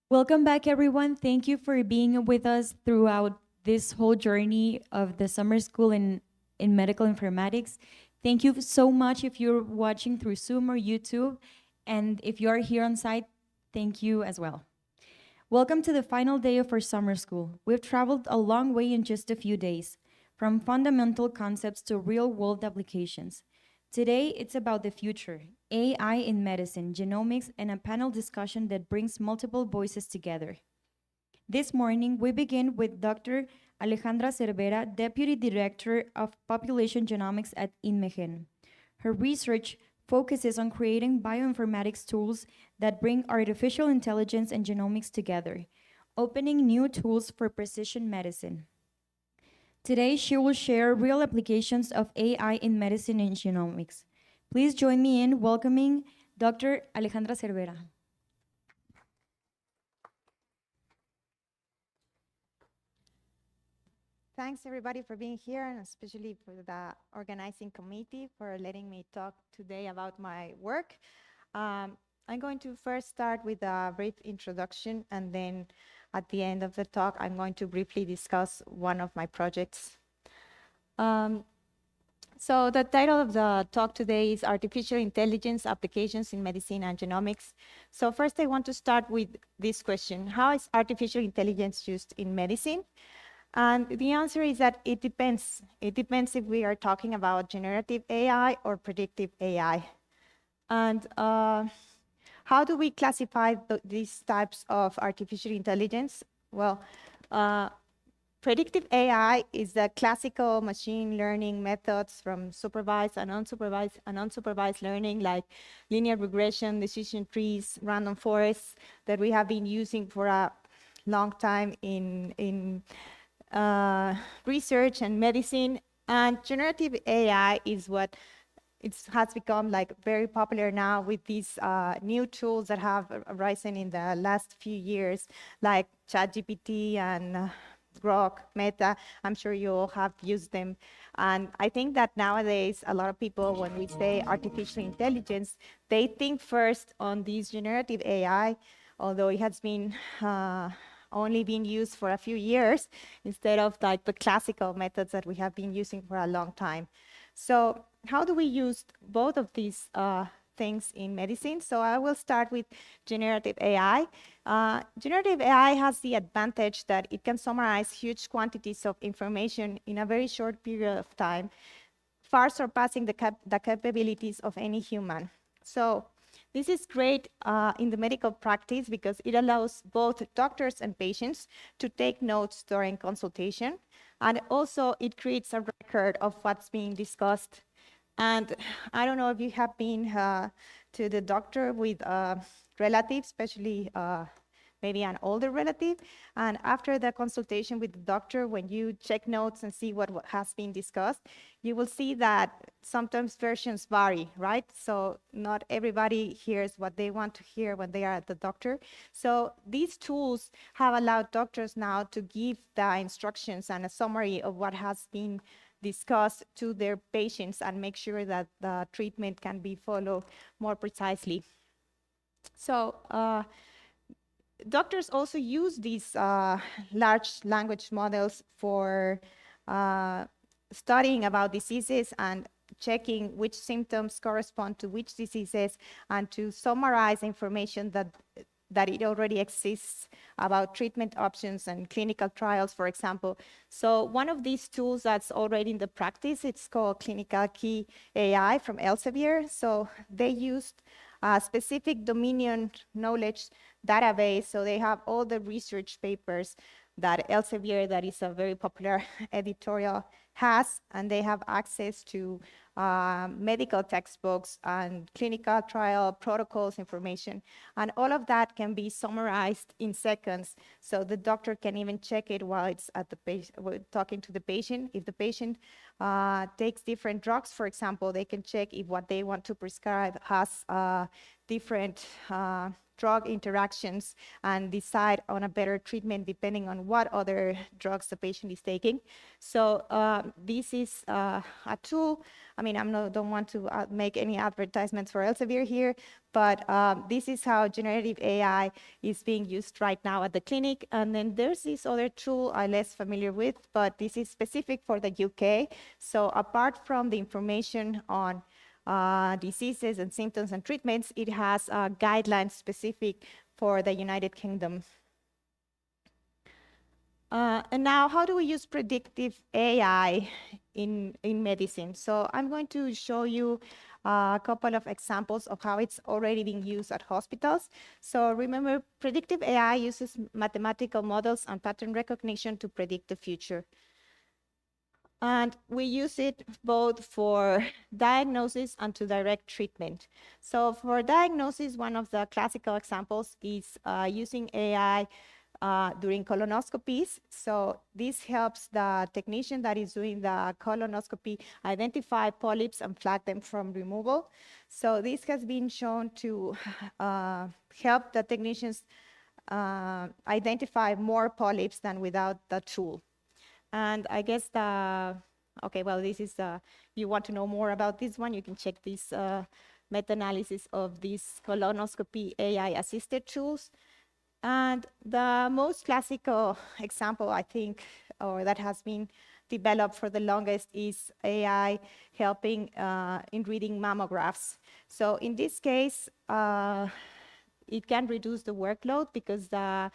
Welcome back, everyone. Thank you for being with us throughout this whole journey of the summer school in medical informatics. Thank you so much if you're watching through Zoom or YouTube. And if you are here on site, thank you as well. Welcome to the final day of our summer school. We've traveled a long way in just a few days, from fundamental concepts to real-world applications. Today, it's about the future, AI in medicine, genomics, and a panel discussion that brings multiple voices together. This morning, we begin with Dr. Alejandra Cervera, Deputy Director of Population Genomics at INMEGEN. Her research focuses on creating bioinformatics tools that bring artificial intelligence and genomics together, opening new tools for precision medicine. Today, she will share real applications of AI in medicine and genomics. Please join me in welcoming Dr. Alejandra Cervera. Thanks everybody for being here, and especially for the organizing committee for letting me talk today about my work. I'm going to first start with a brief introduction, and then at the end of the talk, I'm going to briefly discuss one of my projects. So the title of the talk today is Artificial Intelligence Applications in Medicine and Genomics. So first I want to start with this question: how is artificial intelligence used in medicine? And the answer is that it depends. It depends if we are talking about generative AI or predictive AI. And how do we classify these types of artificial intelligence? Well, predictive AI is the classical machine learning methods from supervised and unsupervised learning, like linear regression, decision trees, random forests, that we have been using for a long time in research and medicine. And generative AI is what has become like very popular now with these new tools that have arisen in the last few years, like ChatGPT and Grok, Meta. I'm sure you all have used them. And I think that nowadays, a lot of people, when we say artificial intelligence, they think first on this generative AI, although it has been only been used for a few years instead of like the classical methods that we have been using for a long time. So how do we use both of these things in medicine? So I will start with generative AI. Generative AI has the advantage that it can summarize huge quantities of information in a very short period of time, far surpassing the capabilities of any human. So this is great in the medical practice because it allows both doctors and patients to take notes during consultation. And also it creates a record of what's being discussed. And I don't know if you have been to the doctor with relatives, especially maybe an older relative. And after the consultation with the doctor, when you check notes and see what has been discussed, you will see that sometimes versions vary, right? So not everybody hears what they want to hear when they are at the doctor. So these tools have allowed doctors now to give the instructions and a summary of what has been discuss to their patients and make sure that the treatment can be followed more precisely. So doctors also use these large language models for studying about diseases and checking which symptoms correspond to which diseases and to summarize information that it already exists about treatment options and clinical trials, for example. So one of these tools that's already in the practice, it's called Clinical Key AI from Elsevier. So they used a specific Dominion knowledge database. So they have all the research papers that Elsevier, that is a very popular editorial, has, and they have access to medical textbooks and clinical trial protocols information. And all of that can be summarized in seconds. So the doctor can even check it while it's at the talking to the patient. If the patient takes different drugs, for example, they can check if what they want to prescribe has different drug interactions and decide on a better treatment depending on what other drugs the patient is taking. So this is a tool. I mean, don't want to make any advertisements for Elsevier here, but this is how generative AI is being used right now at the clinic. And then there's this other tool I'm less familiar with, but this is specific for the UK. So apart from the information on diseases and symptoms and treatments, it has guidelines specific for the United Kingdom. And now, how do we use predictive AI in medicine? So I'm going to show you a couple of examples of how it's already being used at hospitals. So remember, predictive AI uses mathematical models and pattern recognition to predict the future. And we use it both for diagnosis and to direct treatment. So for diagnosis, one of the classical examples is using AI during colonoscopies. So this helps the technician that is doing the colonoscopy identify polyps and flag them from removal. So this has been shown to help the technicians identify more polyps than without the tool. And I guess okay, well, this is, if you want to know more about this one, you can check this meta-analysis of these colonoscopy AI-assisted tools. And the most classical example, I think, or that has been developed for the longest is AI helping in reading mammographs. So in this case, it can reduce the workload because the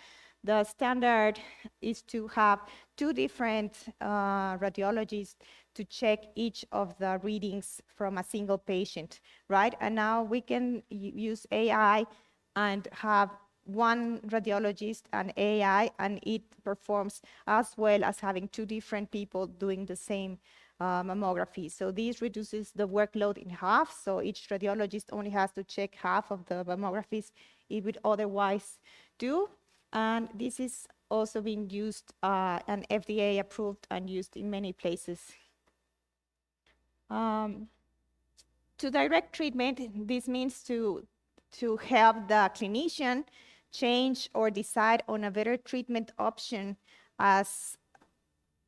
standard is to have two different radiologists to check each of the readings from a single patient, right? And now we can use AI and have one radiologist and AI, and it performs as well as having two different people doing the same mammography. So this reduces the workload in half. So each radiologist only has to check half of the mammographies it would otherwise do. And this is also being used and FDA approved and used in many places. To direct treatment, this means to help the clinician change or decide on a better treatment option as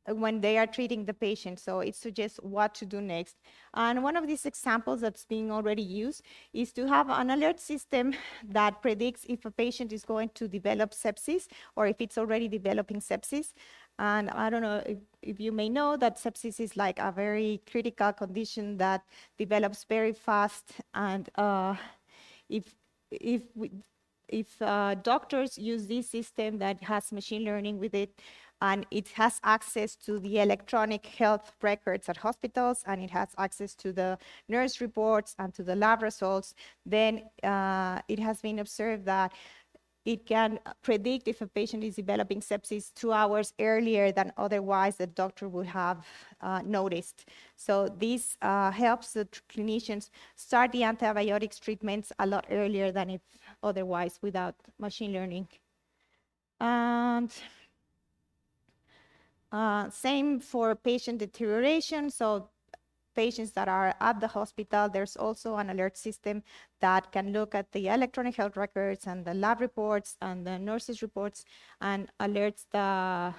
when they are treating the patient. So it suggests what to do next. And one of these examples that's being already used is to have an alert system that predicts if a patient is going to develop sepsis or if it's already developing sepsis. And I don't know if you may know that sepsis is like a very critical condition that develops very fast. And if doctors use this system that has machine learning with it, and it has access to the electronic health records at hospitals, and it has access to the nurse reports and to the lab results, then it has been observed that it can predict if a patient is developing sepsis 2 hours earlier than otherwise the doctor would have noticed. So this helps the clinicians start the antibiotics treatments a lot earlier than if otherwise without machine learning. And same for patient deterioration. So patients that are at the hospital, there's also an alert system that can look at the electronic health records and the lab reports and the nurses' reports and alerts the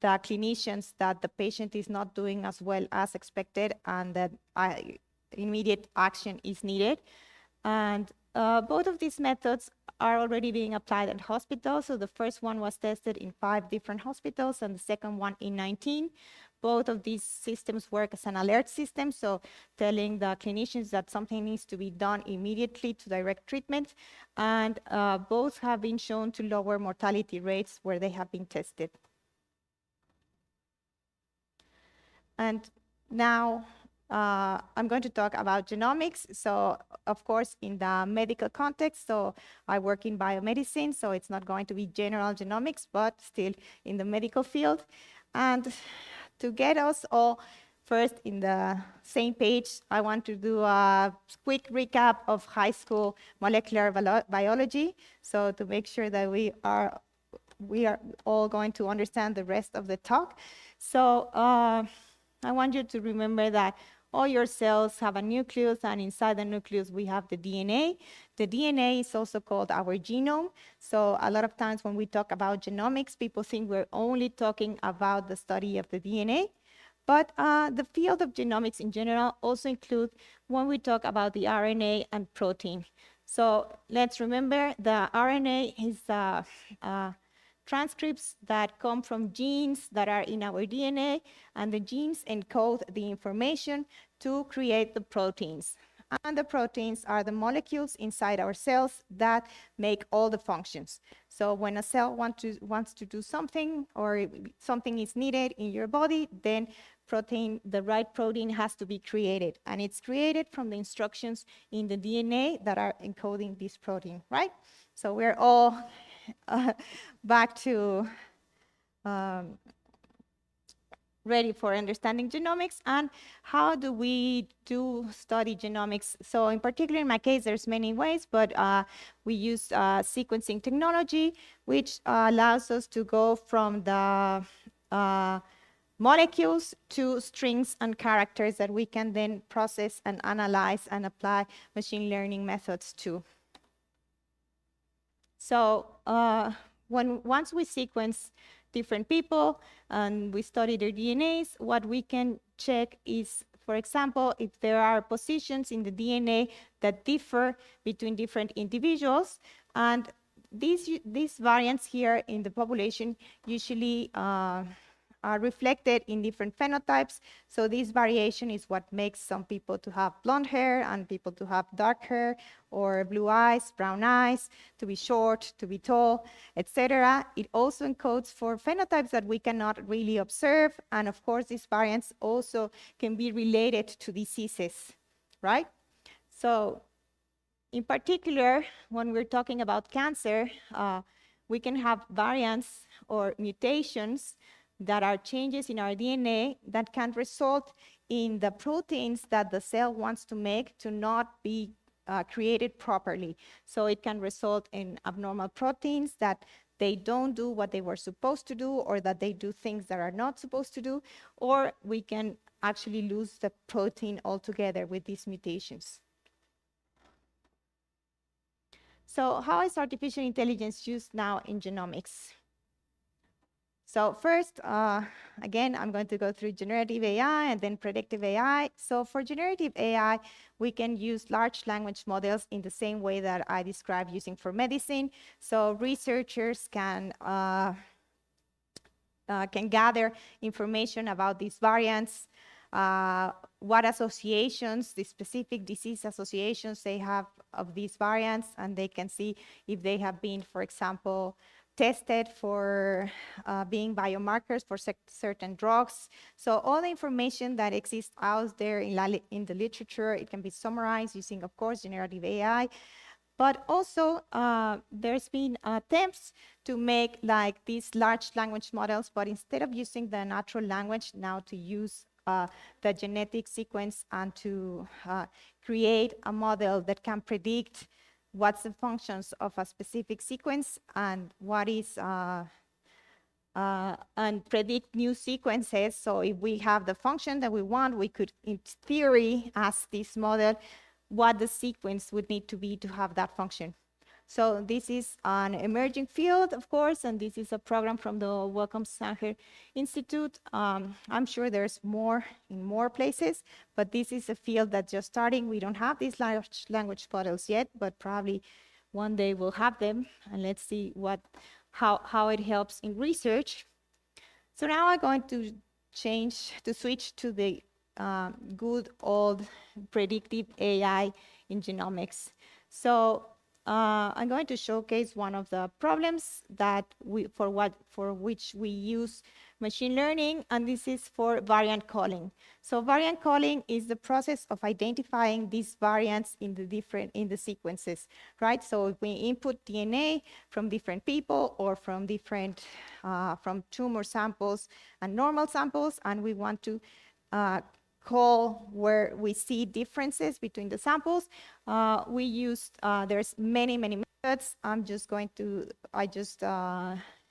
the clinicians that the patient is not doing as well as expected and that immediate action is needed. And both of these methods are already being applied at hospitals. So the first one was tested in 5 different hospitals and the second one in 19. Both of these systems work as an alert system, so telling the clinicians that something needs to be done immediately to direct treatment. And both have been shown to lower mortality rates where they have been tested. And now I'm going to talk about genomics. So of course, in the medical context, so I work in biomedicine, so it's not going to be general genomics, but still in the medical field. And to get us all first in the same page, I want to do a quick recap of high school molecular biology. So to make sure that we are all going to understand the rest of the talk. So I want you to remember that all your cells have a nucleus, and inside the nucleus we have the DNA. The DNA is also called our genome. So a lot of times when we talk about genomics, people think we're only talking about the study of the DNA. But the field of genomics in general also includes when we talk about the RNA and protein. So let's remember the RNA is transcripts that come from genes that are in our DNA, and the genes encode the information to create the proteins. And the proteins are the molecules inside our cells that make all the functions. So when a cell wants to do something or something is needed in your body, then the right protein has to be created. And it's created from the instructions in the DNA that are encoding this protein, right? So we're all back to ready for understanding genomics. And how do we study genomics? So in particular, in my case, there's many ways, but we use sequencing technology, which allows us to go from the molecules to strings and characters that we can then process and analyze and apply machine learning methods to. So once we sequence different people and we study their DNAs, what we can check is, for example, if there are positions in the DNA that differ between different individuals. And these variants here in the population usually are reflected in different phenotypes. So this variation is what makes some people to have blonde hair and people to have dark hair, or blue eyes, brown eyes, to be short, to be tall, etc. It also encodes for phenotypes that we cannot really observe. And of course, these variants also can be related to diseases, right? So in particular, when we're talking about cancer, we can have variants or mutations that are changes in our DNA that can result in the proteins that the cell wants to make to not be created properly. So it can result in abnormal proteins that they don't do what they were supposed to do, or that they do things that are not supposed to do, or we can actually lose the protein altogether with these mutations. So how is artificial intelligence used now in genomics? So first, again, I'm going to go through generative AI and then predictive AI. So for generative AI, we can use large language models in the same way that I described using for medicine. So researchers can gather information about these variants, what associations, the specific disease associations they have of these variants, and they can see if they have been, for example, tested for being biomarkers for certain drugs. So all the information that exists out there in the literature, it can be summarized using, of course, generative AI. But also, there's been attempts to make like these large language models, but instead of using the natural language, now to use the genetic sequence and to create a model that can predict what's the functions of a specific sequence and what is and predict new sequences. So if we have the function that we want, we could, in theory, ask this model what the sequence would need to be to have that function. So this is an emerging field, of course, and this is a program from the Wellcome Sanger Institute. I'm sure there's more in more places, but this is a field that's just starting. We don't have these large language models yet, but probably one day we'll have them, and let's see how it helps in research. So now I'm going to switch to the good old predictive AI in genomics. So I'm going to showcase one of the problems that for which we use machine learning, and this is for variant calling. So variant calling is the process of identifying these variants in the sequences, right? So if we input DNA from different people or from from tumor samples and normal samples, and we want to call where we see differences between the samples. We used, there's many methods. I just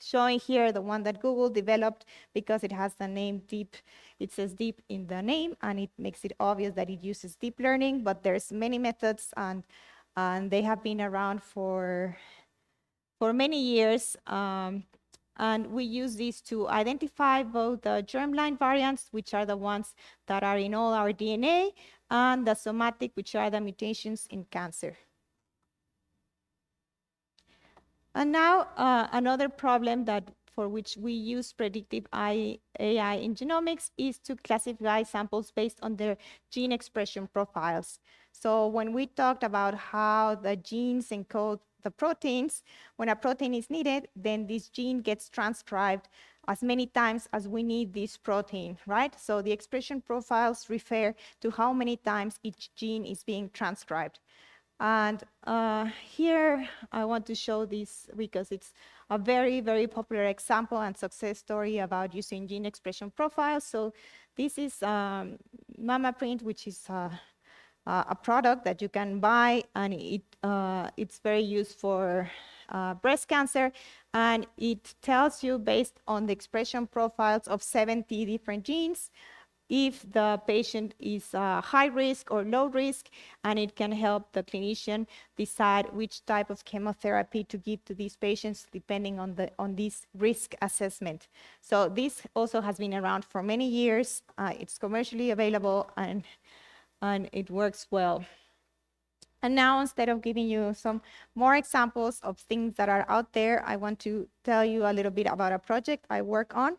showing here the one that Google developed because it has the name deep. It says deep in the name, and it makes it obvious that it uses deep learning, but there's many methods, and they have been around for many years. And we use these to identify both the germline variants, which are the ones that are in all our DNA, and the somatic, which are the mutations in cancer. And now another problem for which we use predictive AI in genomics is to classify samples based on their gene expression profiles. So when we talked about how the genes encode the proteins, when a protein is needed, then this gene gets transcribed as many times as we need this protein, right? So the expression profiles refer to how many times each gene is being transcribed. And here I want to show this because it's a very popular example and success story about using gene expression profiles. So this is MammaPrint, which is a product that you can buy, and it's very used for breast cancer, and it tells you based on the expression profiles of 70 different genes if the patient is high risk or low risk, and it can help the clinician decide which type of chemotherapy to give to these patients depending on this risk assessment. So this also has been around for many years. It's commercially available, and it works well. And now, instead of giving you some more examples of things that are out there, I want to tell you a little bit about a project I work on.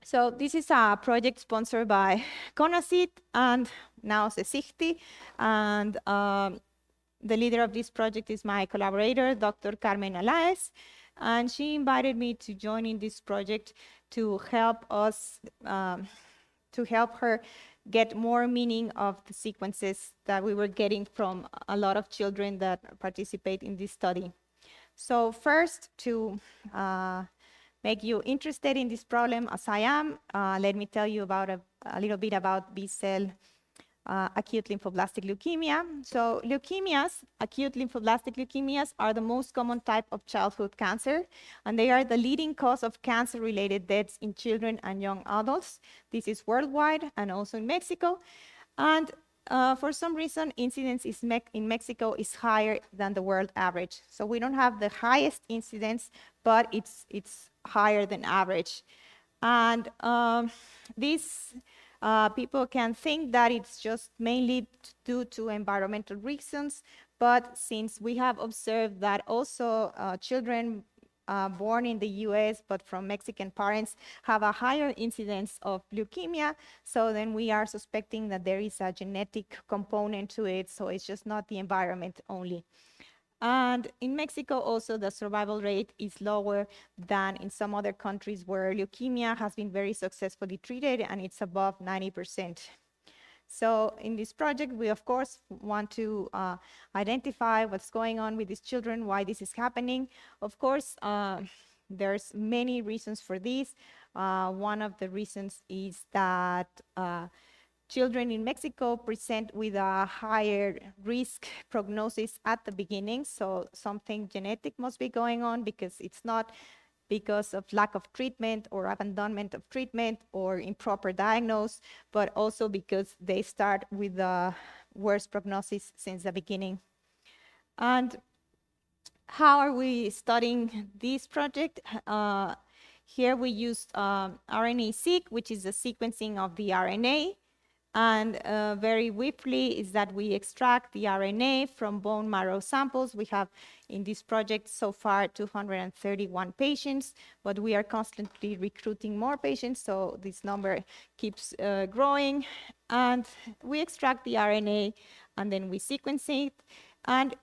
So this is a project sponsored by CONACYT and now CECICTI, and the leader of this project is my collaborator, Dr. Carmen Alaez, and she invited me to join in this project to help us, to help her get more meaning of the sequences that we were getting from a lot of children that participate in this study. So first, to make you interested in this problem as I am, let me tell you about a little bit about B-cell acute lymphoblastic leukemia. So leukemias, acute lymphoblastic leukemias, are the most common type of childhood cancer, and they are the leading cause of cancer-related deaths in children and young adults. This is worldwide and also in Mexico. And for some reason, incidence in Mexico is higher than the world average. So we don't have the highest incidence, but it's higher than average. And these people can think that it's just mainly due to environmental reasons, but since we have observed that also children born in the US but from Mexican parents have a higher incidence of leukemia, so then we are suspecting that there is a genetic component to it, so it's just not the environment only. And in Mexico also, the survival rate is lower than in some other countries where leukemia has been very successfully treated, and it's above 90%. So in this project, we of course want to identify what's going on with these children, why this is happening. Of course, there's many reasons for this. One of the reasons is that children in Mexico present with a higher risk prognosis at the beginning, so something genetic must be going on, because it's not because of lack of treatment or abandonment of treatment or improper diagnosis, but also because they start with worse prognosis since the beginning. And how are we studying this project? Here we used RNA-seq, which is the sequencing of the RNA. And very briefly is that we extract the RNA from bone marrow samples. We have in this project so far 231 patients, but we are constantly recruiting more patients, so this number keeps growing. And we extract the RNA and then we sequence it. And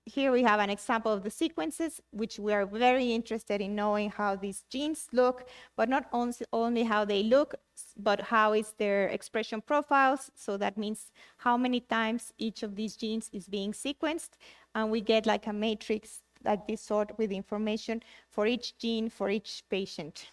here we have an example of the sequences, which we are very interested in knowing how these genes look, but not only how they look, but how is their expression profiles. So that means how many times each of these genes is being sequenced. And we get like a matrix like this sort with information for each gene, for each patient.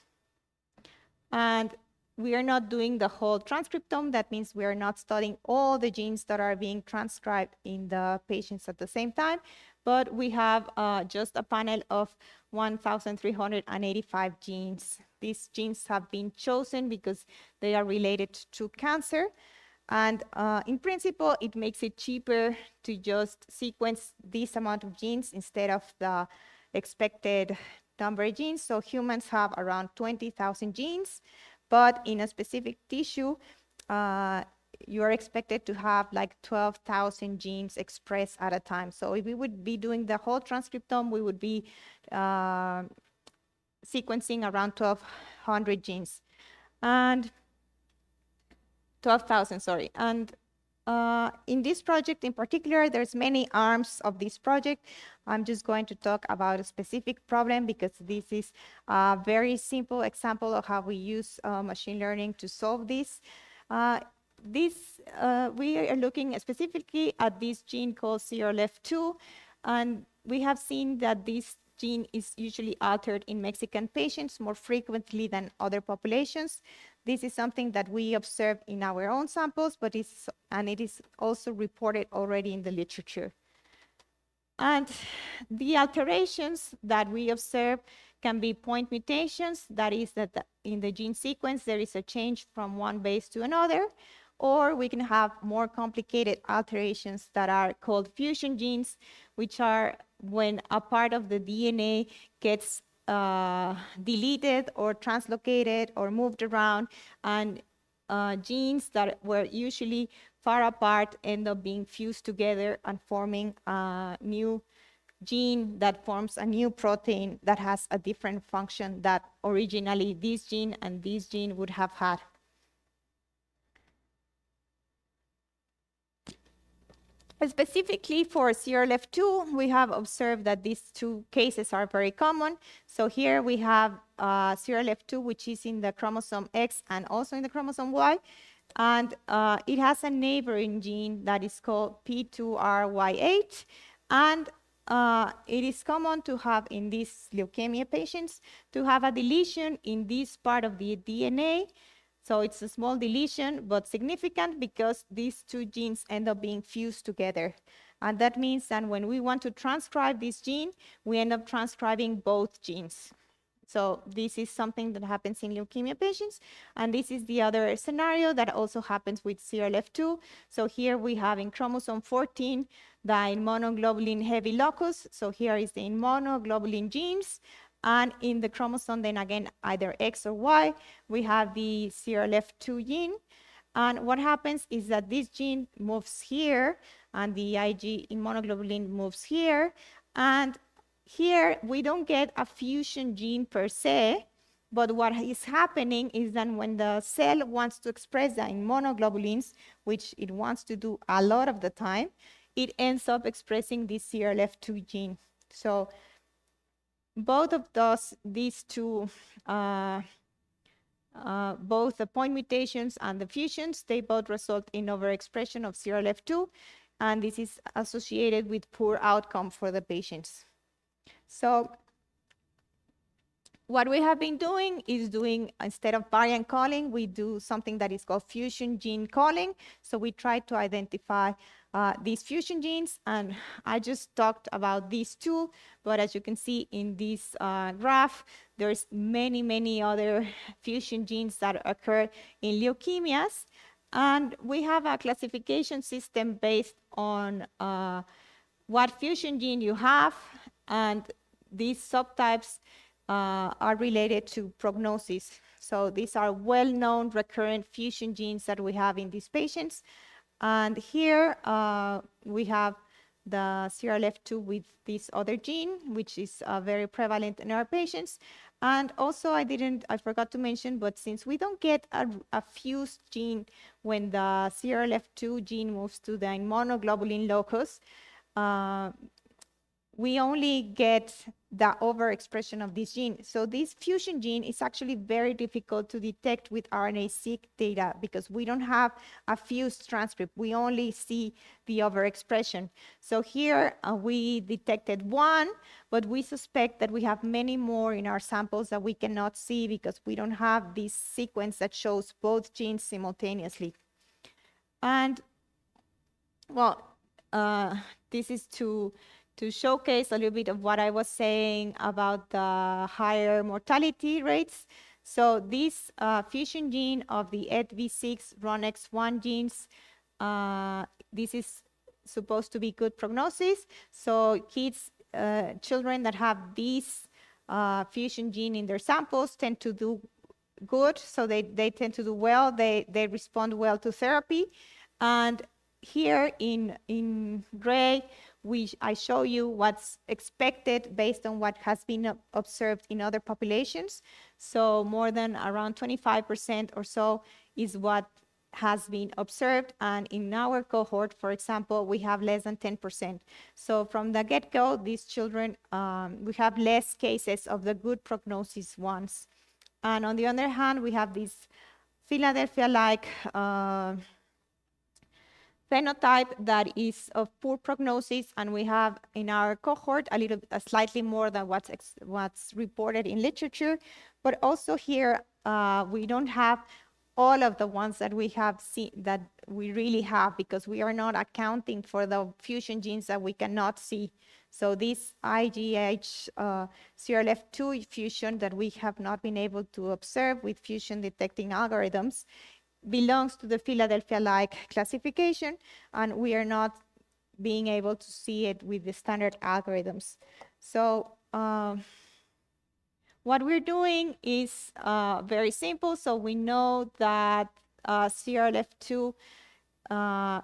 And we are not doing the whole transcriptome. That means we are not studying all the genes that are being transcribed in the patients at the same time, but we have just a panel of 1,385 genes. These genes have been chosen because they are related to cancer. And in principle, it makes it cheaper to just sequence this amount of genes instead of the expected number of genes. So humans have around 20,000 genes, but in a specific tissue, you are expected to have like 12,000 genes expressed at a time. So if we would be doing the whole transcriptome, we would be sequencing around 1,200 genes. And 12,000, sorry. And in this project in particular, there's many arms of this project. I'm just going to talk about a specific problem because this is a very simple example of how we use machine learning to solve this. We are looking specifically at this gene called CRLF2, and we have seen that this gene is usually altered in Mexican patients more frequently than other populations. This is something that we observe in our own samples, but it is also reported already in the literature. And the alterations that we observe can be point mutations, that is that in the gene sequence there is a change from one base to another, or we can have more complicated alterations that are called fusion genes, which are when a part of the DNA gets deleted or translocated or moved around, and genes that were usually far apart end up being fused together and forming a new gene that forms a new protein that has a different function that originally this gene and this gene would have had. Specifically for CRLF2, we have observed that these two cases are very common. So here we have CRLF2, which is in the chromosome X and also in the chromosome Y. And it has a neighboring gene that is called P2RY8. And it is common to have in these leukemia patients to have a deletion in this part of the DNA. So it's a small deletion, but significant because these two genes end up being fused together. And that means that when we want to transcribe this gene, we end up transcribing both genes. So this is something that happens in leukemia patients. And this is the other scenario that also happens with CRLF2. So here we have in chromosome 14, the immunoglobulin heavy locus. So here is the immunoglobulin genes. And in the chromosome, then again, either X or Y, we have the CRLF2 gene. And what happens is that this gene moves here, and the Ig immunoglobulin moves here. And here, we don't get a fusion gene per se, but what is happening is that when the cell wants to express the immunoglobulins, which it wants to do a lot of the time, it ends up expressing this CRLF2 gene. So both of these two, both the point mutations and the fusions, they both result in overexpression of CRLF2, and this is associated with poor outcome for the patients. So what we have been doing is instead of variant calling, we do something that is called fusion gene calling. So we try to identify these fusion genes, and I just talked about these two, but as you can see in this graph, there's many other fusion genes that occur in leukemias. And we have a classification system based on what fusion gene you have, and these subtypes are related to prognosis. So these are well-known recurrent fusion genes that we have in these patients. And here we have the CRLF2 with this other gene, which is very prevalent in our patients. And also I forgot to mention, but since we don't get a fused gene when the CRLF2 gene moves to the immunoglobulin locus, we only get the overexpression of this gene. So this fusion gene is actually very difficult to detect with RNA-seq data because we don't have a fused transcript. We only see the overexpression. So here we detected one, but we suspect that we have many more in our samples that we cannot see because we don't have this sequence that shows both genes simultaneously. And well, this is to showcase a little bit of what I was saying about the higher mortality rates. So this fusion gene of the ETV6 RONX1 genes, this is supposed to be good prognosis. So kids, children that have this fusion gene in their samples tend to do good. So they tend to do well. They respond well to therapy. And here in gray, I show you what's expected based on what has been observed in other populations. So more than around 25% or so is what has been observed. And in our cohort, for example, we have less than 10%. So from the get-go, these children, we have less cases of the good prognosis ones. And on the other hand, we have this Philadelphia-like phenotype that is of poor prognosis, and we have in our cohort slightly more than what's reported in literature. But also here, we don't have all of the ones that we have seen that we really have because we are not accounting for the fusion genes that we cannot see. So this IGH CRLF2 fusion that we have not been able to observe with fusion detecting algorithms belongs to the Philadelphia-like classification, and we are not being able to see it with the standard algorithms. So what we're doing is very simple. So we know that CRLF2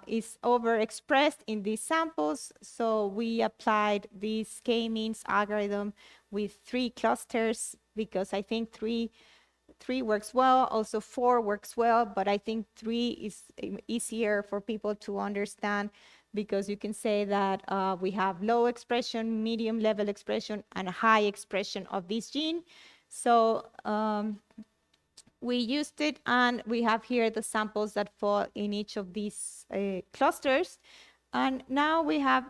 is overexpressed in these samples. So we applied this k-means algorithm with 3 clusters because I think three works well, also 4 works well, but I think 3 is easier for people to understand because you can say that we have low expression, medium level expression, and high expression of this gene. So we used it, and we have here the samples that fall in each of these clusters. And now we have,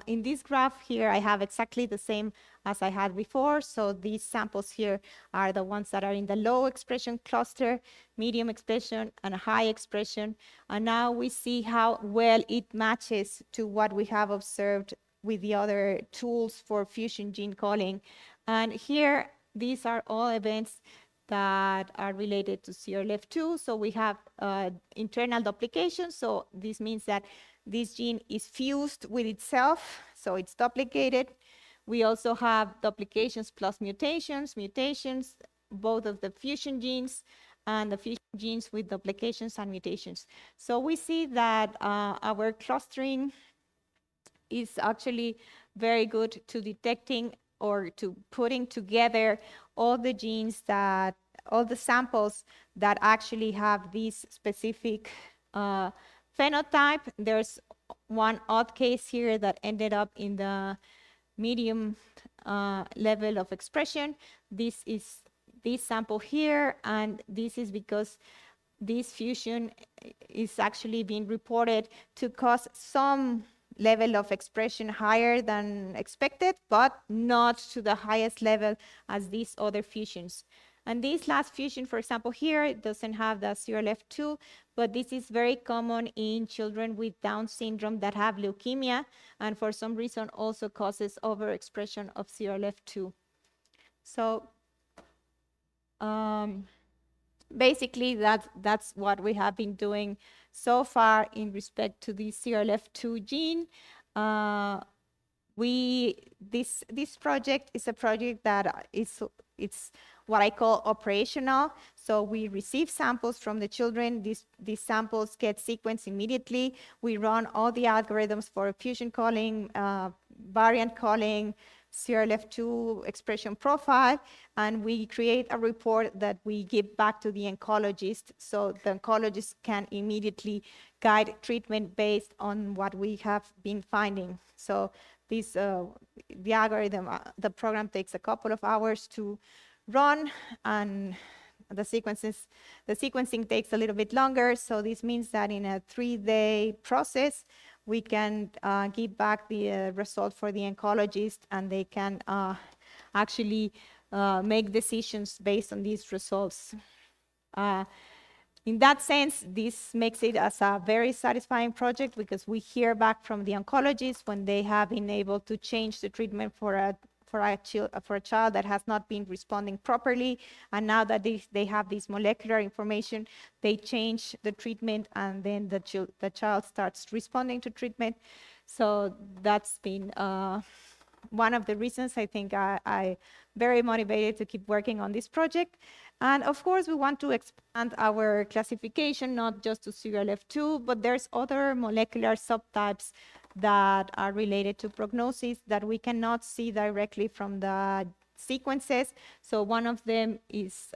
in this graph here, I have exactly the same as I had before. So these samples here are the ones that are in the low expression cluster, medium expression, and high expression. And now we see how well it matches to what we have observed with the other tools for fusion gene calling. And here, these are all events that are related to CRLF2. So we have internal duplication. So this means that this gene is fused with itself, so it's duplicated. We also have duplications plus mutations, both of the fusion genes and the fusion genes with duplications and mutations. So we see that our clustering is actually very good to detecting or to putting together all the genes that, all the samples that actually have this specific phenotype. There's one odd case here that ended up in the medium level of expression. This is this sample here, and this is because this fusion is actually being reported to cause some level of expression higher than expected, but not to the highest level as these other fusions. And this last fusion, for example, here, it doesn't have the CRLF2, but this is very common in children with Down syndrome that have leukemia, and for some reason also causes overexpression of CRLF2. So basically, that's what we have been doing so far in respect to the CRLF2 gene. Uh, this project is a project that it's what I call operational. So we receive samples from the children. These samples get sequenced immediately. We run all the algorithms for fusion calling, variant calling, CRLF2 expression profile, and we create a report that we give back to the oncologist, so the oncologist can immediately guide treatment based on what we have been finding. So this the algorithm, the program takes a couple of hours to run, and the sequencing takes a little bit longer. So this means that in a 3-day process, we can give back the result for the oncologist, and they can actually make decisions based on these results. In that sense, this makes it as a very satisfying project because we hear back from the oncologists when they have been able to change the treatment for a child that has not been responding properly. And now that they have this molecular information, they change the treatment, and then the child starts responding to treatment. So that's been one of the reasons I think I very motivated to keep working on this project. And of course, we want to expand our classification, not just to CRLF2, but there's other molecular subtypes that are related to prognosis that we cannot see directly from the sequences. So one of them is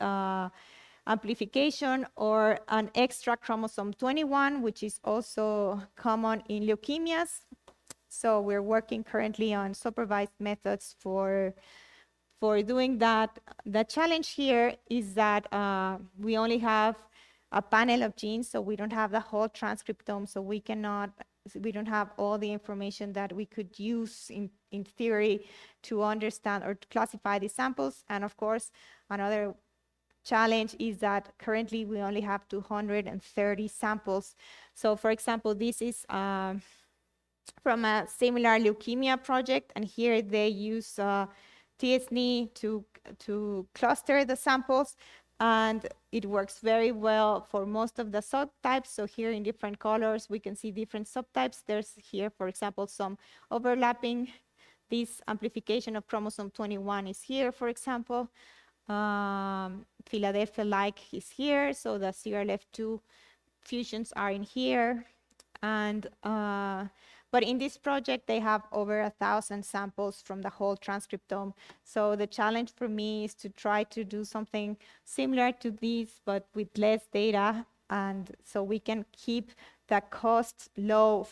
amplification or an extra chromosome 21, which is also common in leukemias. So we're working currently on supervised methods for doing that. The challenge here is that we only have a panel of genes, so we don't have the whole transcriptome, so we don't have all the information that we could use in theory to understand or to classify the samples. And of course, another challenge is that currently we only have 230 samples. So for example, this is from a similar leukemia project, and here they use TSNE to cluster the samples, and it works very well for most of the subtypes. So here in different colors, we can see different subtypes. There's here, for example, some overlapping. This amplification of chromosome 21 is here, for example. Philadelphia-like is here, so the CRLF2 fusions are in here. And but in this project, they have over 1,000 samples from the whole transcriptome. So the challenge for me is to try to do something similar to this, but with less data, and so we can keep the costs low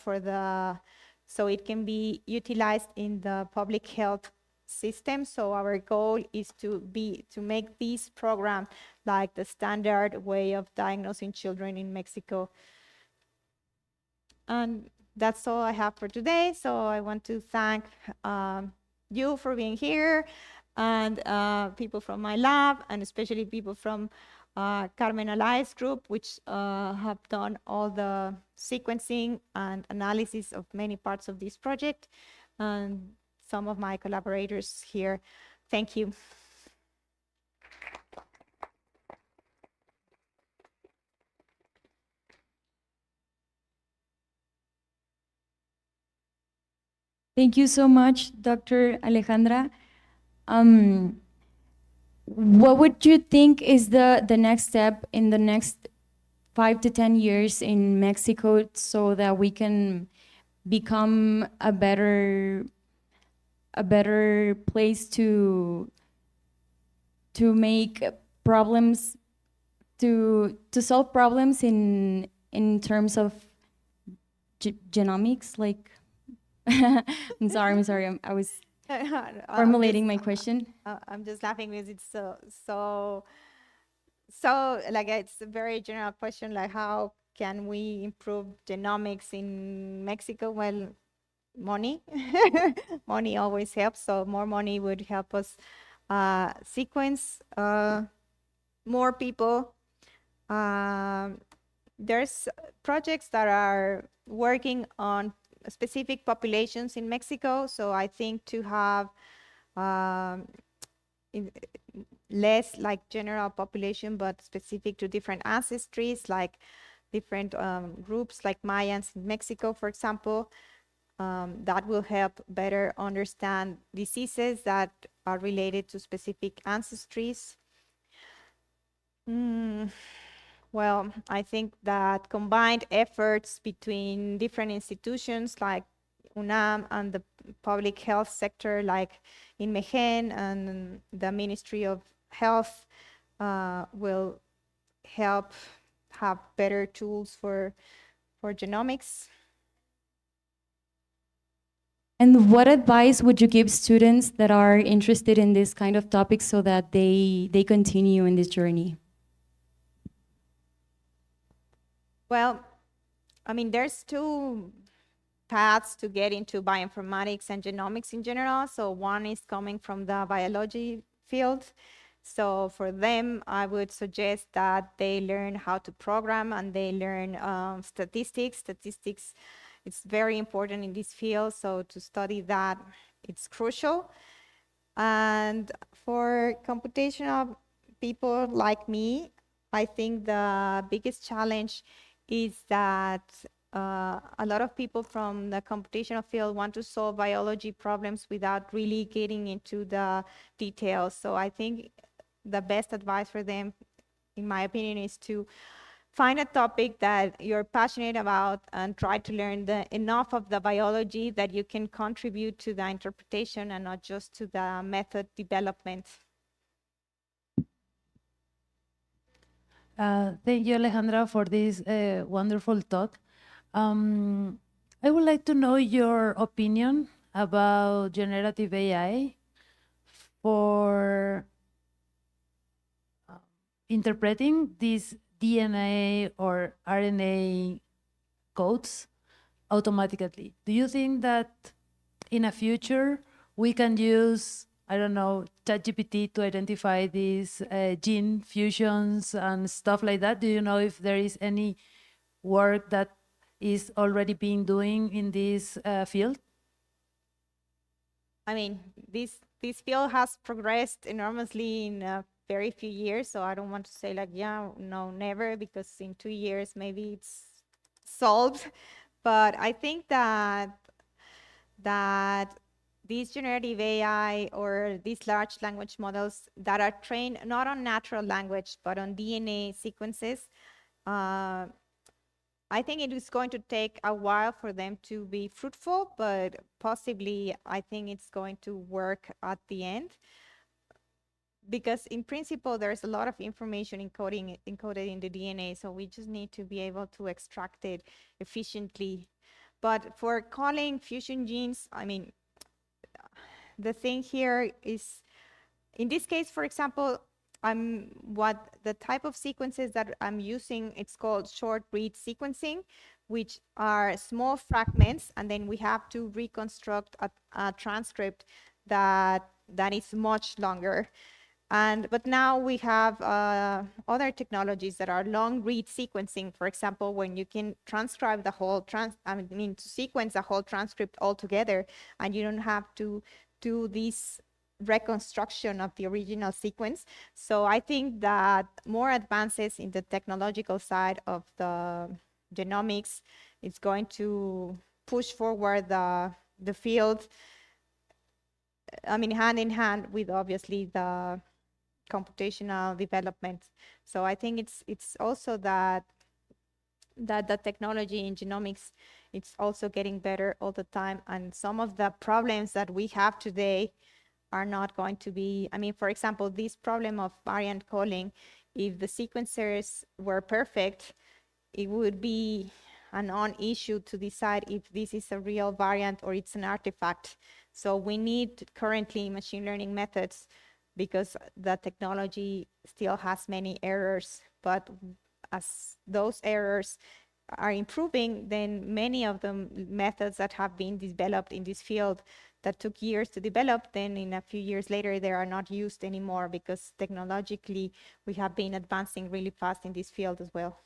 so it can be utilized in the public health system. So our goal is to make this program like the standard way of diagnosing children in Mexico. And that's all I have for today. So I want to thank you for being here, and people from my lab, and especially people from Carmen Alai's group, which have done all the sequencing and analysis of many parts of this project, and some of my collaborators here. Thank you. Thank you so much, Dr. Alejandra. What would you think is the next step in the next 5 to 10 years in Mexico so that we can become a better place to make problems, to solve problems in terms of genomics? Like, I'm sorry, I was formulating my question. I'm just laughing because it's so like it's a very general question, like how can we improve genomics in Mexico? Well, money. Money always helps, so more money would help us sequence more people. There's projects that are working on specific populations in Mexico, so I think to have less like general population, but specific to different ancestries, like different groups like Mayans in Mexico, for example. That will help better understand diseases that are related to specific ancestries. Well, I think that combined efforts between different institutions like UNAM and the public health sector, like in Mehen and the Ministry of Health, will help have better tools for genomics. And what advice would you give students that are interested in this kind of topics so that they continue in this journey? Well, I mean, there's two paths to get into bioinformatics and genomics in general. So one is coming from the biology field. So for them, I would suggest that they learn how to program and they learn statistics. Statistics, it's very important in this field. So to study that, it's crucial. And for computational people like me, I think the biggest challenge is that a lot of people from the computational field want to solve biology problems without really getting into the details. So I think the best advice for them, in my opinion, is to find a topic that you're passionate about and try to learn enough of the biology that you can contribute to the interpretation and not just to the method development. Thank you, Alejandra, for this wonderful talk. I would like to know your opinion about generative AI for interpreting these DNA or RNA codes automatically. Do you think that in a future we can use, I don't know, ChatGPT to identify these gene fusions and stuff like that? Do you know if there is any work that is already being doing in this field? I mean, this field has progressed enormously in very few years, so I don't want to say like, yeah, no, never, because in 2 years maybe it's solved. But I think that these generative AI or these large language models that are trained not on natural language, but on DNA sequences, I think it is going to take a while for them to be fruitful, but possibly I think it's going to work at the end. Because in principle, there's a lot of information encoded in the DNA, so we just need to be able to extract it efficiently. But for calling fusion genes, I mean, the thing here is, in this case, for example, what the type of sequences that I'm using, it's called short read sequencing, which are small fragments, and then we have to reconstruct a transcript that is much longer. But now we have other technologies that are long read sequencing. For example, when you can transcribe the whole to sequence the whole transcript altogether, and you don't have to do this reconstruction of the original sequence. So I think that more advances in the technological side of the genomics is going to push forward the field. I mean, hand in hand with obviously the computational development. So I think it's also that the technology in genomics, it's also getting better all the time, and some of the problems that we have today are not going to be, I mean, for example, this problem of variant calling, if the sequencers were perfect, it would be a non-issue to decide if this is a real variant or it's an artifact. So we need currently machine learning methods because the technology still has many errors, but as those errors are improving, then many of the methods that have been developed in this field that took years to develop, then in a few years later, they are not used anymore because technologically we have been advancing really fast in this field as well.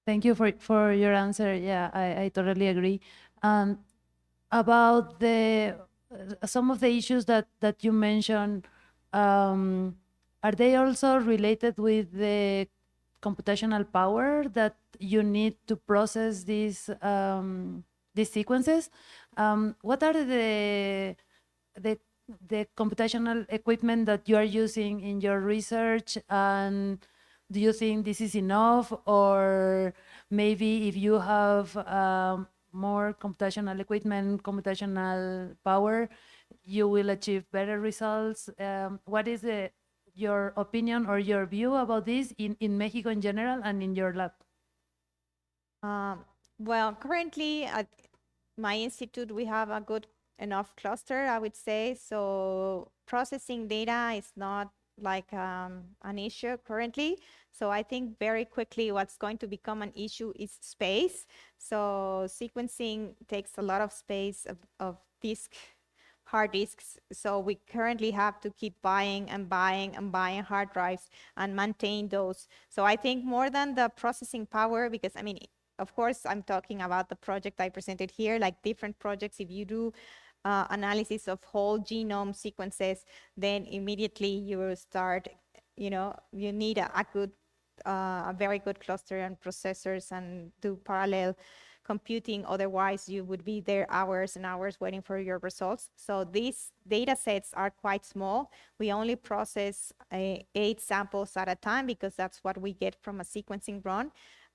Thank you for your answer. Yeah, I totally agree. About the some of the issues that you mentioned are they also related with the computational power that you need to process these sequences? What are the the computational equipment that you are using in your research, and do you think this is enough, or maybe if you have more computational equipment, computational power, you will achieve better results? What is your opinion or your view about this in Mexico in general and in your lab? Well, currently at my institute, we have a good enough cluster, I would say. So processing data is not like an issue currently. So I think very quickly what's going to become an issue is space. So sequencing takes a lot of space of hard disks. So we currently have to keep buying and buying and buying hard drives and maintain those. So I think more than the processing power, because I mean, of course, I'm talking about the project I presented here, like different projects. If you do analysis of whole genome sequences, then immediately you will start, you need a very good cluster and processors and do parallel computing. Otherwise, you would be there hours and hours waiting for your results. So these data sets are quite small. We only process 8 samples at a time because that's what we get from a sequencing run.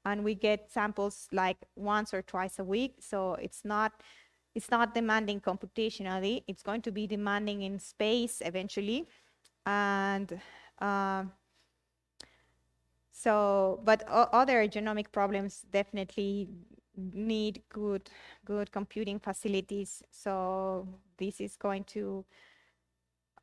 And we get samples like once or twice a week. So it's not demanding computationally. It's going to be demanding in space eventually. And but other genomic problems definitely need good computing facilities. So this is going to,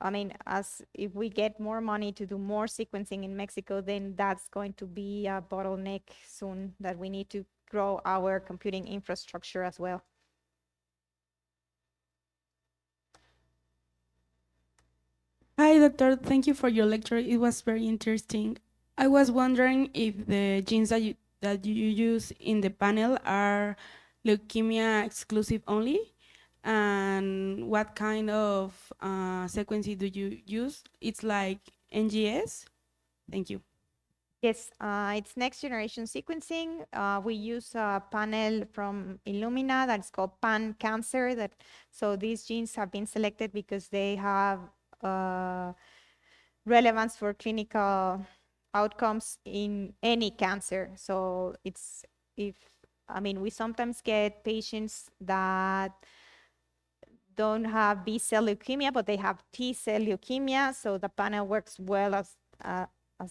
I mean, as if we get more money to do more sequencing in Mexico, then that's going to be a bottleneck soon, that we need to grow our computing infrastructure as well. Hi, doctor. Thank you for your lecture. It was very interesting. I was wondering if the genes that you use in the panel are leukemia exclusive only, and what kind of sequencing do you use? It's like NGS. Thank you. Yes, it's next generation sequencing. We use a panel from Illumina that's called pan cancer. So these genes have been selected because they have relevance for clinical outcomes in any cancer. So we sometimes get patients that don't have B-cell leukemia, but they have T-cell leukemia. So the panel works well as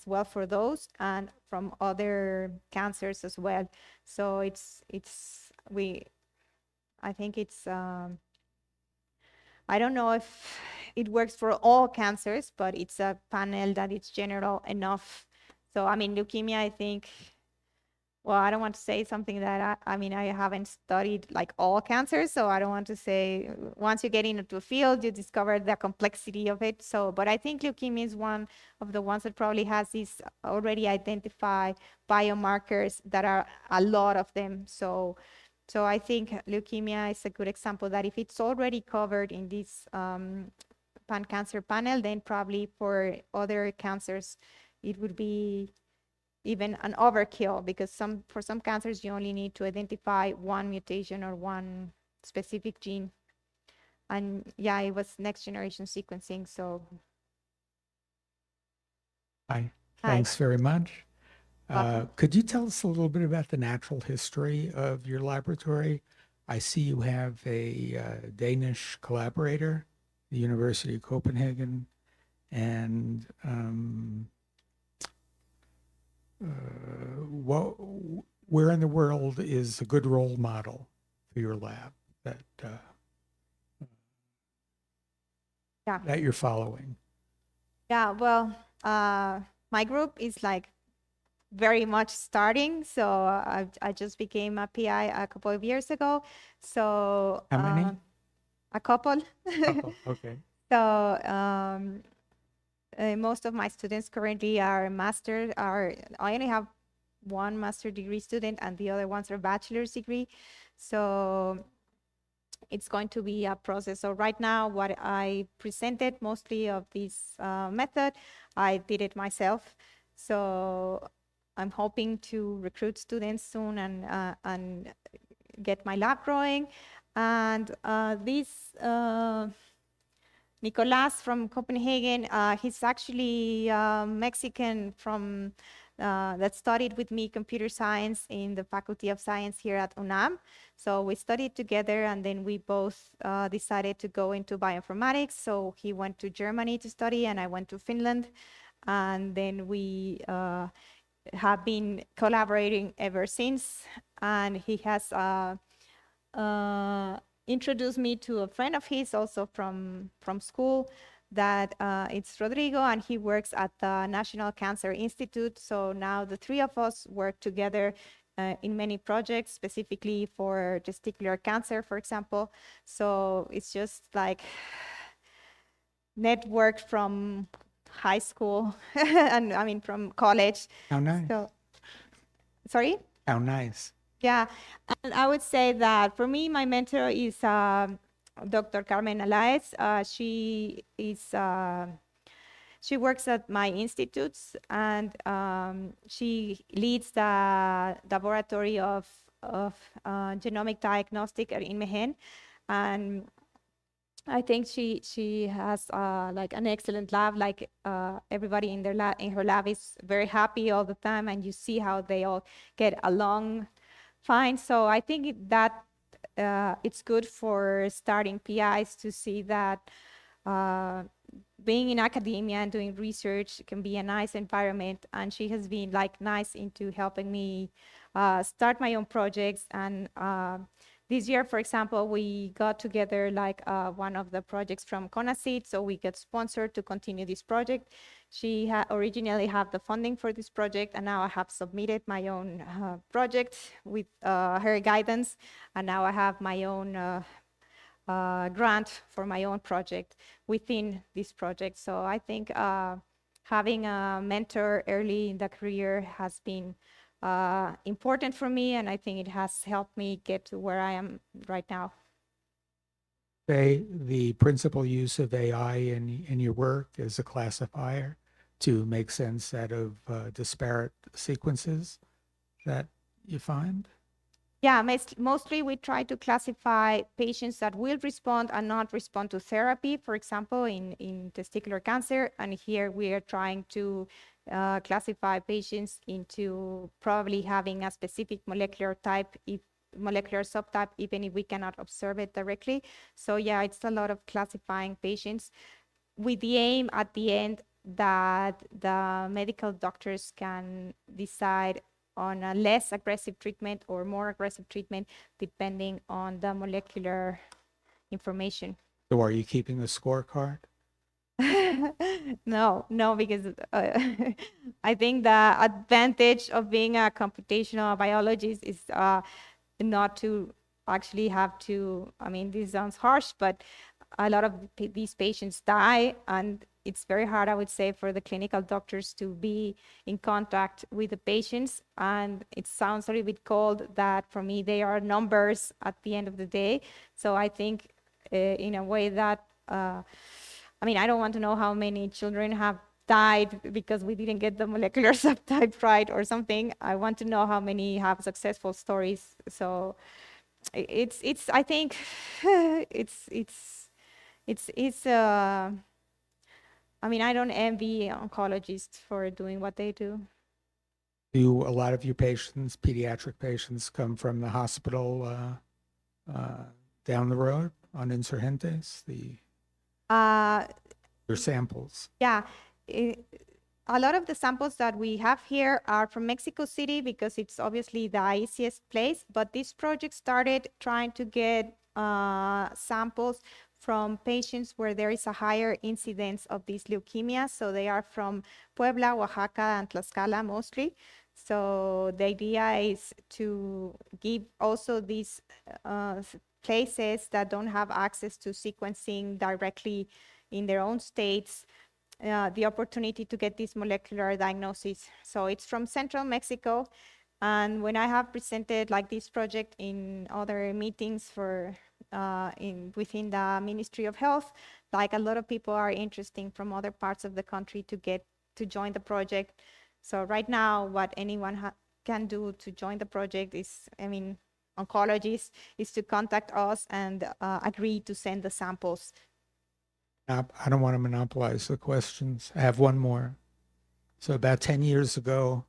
well for those, and from other cancers as well. So I think it's, I don't know if it works for all cancers, but it's a panel that is general enough. So, I mean, leukemia, I think, well, I don't want to say something that I haven't studied like all cancers, so I don't want to say, once you get into a field, you discover the complexity of it. So, but I think leukemia is one of the ones that probably has these already identified biomarkers that are a lot of them. So I think leukemia is a good example that if it's already covered in this pan-cancer panel, then probably for other cancers, it would be even an overkill, because for some cancers, you only need to identify one mutation or one specific gene. And yeah, it was next generation sequencing, so. Hi, Hi. thanks very much. Welcome. Could you tell us a little bit about the natural history of your laboratory? I see you have a Danish collaborator, the University of Copenhagen, and where in the world is a good role model for your lab that Yeah. that you're following? Yeah, well, my group is like very much starting. So I just became a PI a couple of years ago. So How many? a couple. Okay. So most of my students currently are I only have one master degree student, and the other ones are bachelor's degree. So it's going to be a process. So right now, what I presented mostly of this method, I did it myself. So I'm hoping to recruit students soon and get my lab growing. And this Nicolas from Copenhagen, he's actually Mexican from that studied with me computer science in the Faculty of Science here at UNAM. So we studied together, and then we both decided to go into bioinformatics. So he went to Germany to study, and I went to Finland. And then we have been collaborating ever since. And he has introduced me to a friend of his also from school that it's Rodrigo, and he works at the National Cancer Institute. So now the three of us work together in many projects, specifically for testicular cancer, for example. So it's just like networked from high school and I mean from college. How nice. So, sorry? How nice. Yeah, and I would say that for me, my mentor is Dr. Carmen Alaez. She works at my institutes, and she leads the laboratory of genomic diagnostic in Mehen. And I think she has like an excellent lab. Like everybody in her lab is very happy all the time, and you see how they all get along fine. So I think that it's good for starting PIs to see that being in academia and doing research can be a nice environment. And she has been like nice into helping me start my own projects. And this year, for example, we got together like one of the projects from CONACYT, so we got sponsored to continue this project. She originally had the funding for this project, and now I have submitted my own project with her guidance, and now I have my own grant for my own project within this project. So I think having a mentor early in the career has been important for me, and I think it has helped me get to where I am right now. The principal use of AI in your work is a classifier to make sense out of disparate sequences that you find? Yeah, mostly we try to classify patients that will respond and not respond to therapy, for example, in testicular cancer. And here we are trying to classify patients into probably having a specific molecular type, molecular subtype, even if we cannot observe it directly. So yeah, it's a lot of classifying patients with the aim at the end that the medical doctors can decide on a less aggressive treatment or more aggressive treatment depending on the molecular information. So are you keeping a scorecard? No, because I think the advantage of being a computational biologist is not to actually have to, I mean, this sounds harsh, but a lot of these patients die, and it's very hard, I would say, for the clinical doctors to be in contact with the patients. And it sounds a little bit cold that for me, they are numbers at the end of the day. So I think in a way that, I mean, I don't want to know how many children have died because we didn't get the molecular subtype right or something. I want to know how many have successful stories. So it's I think it's I mean, I don't envy oncologists for doing what they do. Do a lot of your patients, pediatric patients, come from the hospital down the road on Insurgentes? Your samples? Yeah. A lot of the samples that we have here are from Mexico City because it's obviously the easiest place, but this project started trying to get samples from patients where there is a higher incidence of these leukemias. So they are from Puebla, Oaxaca, and Tlaxcala mostly. So the idea is to give also these places that don't have access to sequencing directly in their own states the opportunity to get this molecular diagnosis. So it's from central Mexico. And when I have presented like this project in other meetings for within the Ministry of Health. Like a lot of people are interested from other parts of the country to join the project. So right now, what anyone can do to join the project is, I mean, oncologists, is to contact us and agree to send the samples. I don't want to monopolize the questions. I have one more. So about 10 years ago,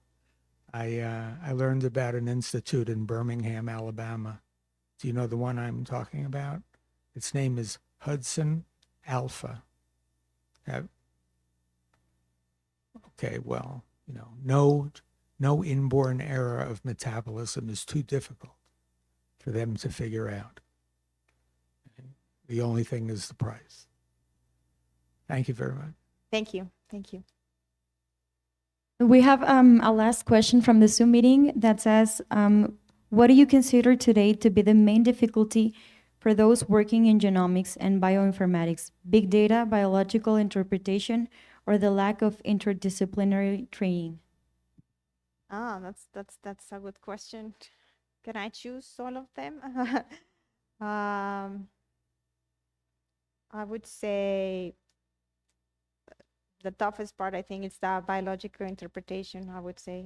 I learned about an institute in Birmingham, Alabama. Do you know the one I'm talking about? Its name is Hudson Alpha. Okay, well, you know, no inborn error of metabolism is too difficult for them to figure out. The only thing is the price. Thank you very much. Thank you. Thank you. We have a last question from the Zoom meeting that says, what do you consider today to be the main difficulty for those working in genomics and bioinformatics? Big data, biological interpretation, or the lack of interdisciplinary training? Ah, that's a good question. Can I choose all of them? I would say the toughest part, I think, is the biological interpretation, I would say.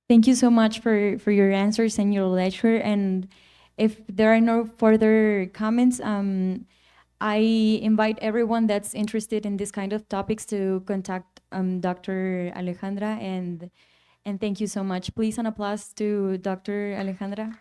Thank you so much for your answers and your lecture. And if there are no further comments, I invite everyone that's interested in this kind of topics to contact Dr. Alejandra, and thank you so much. Please, an applause to Dr. Alejandra.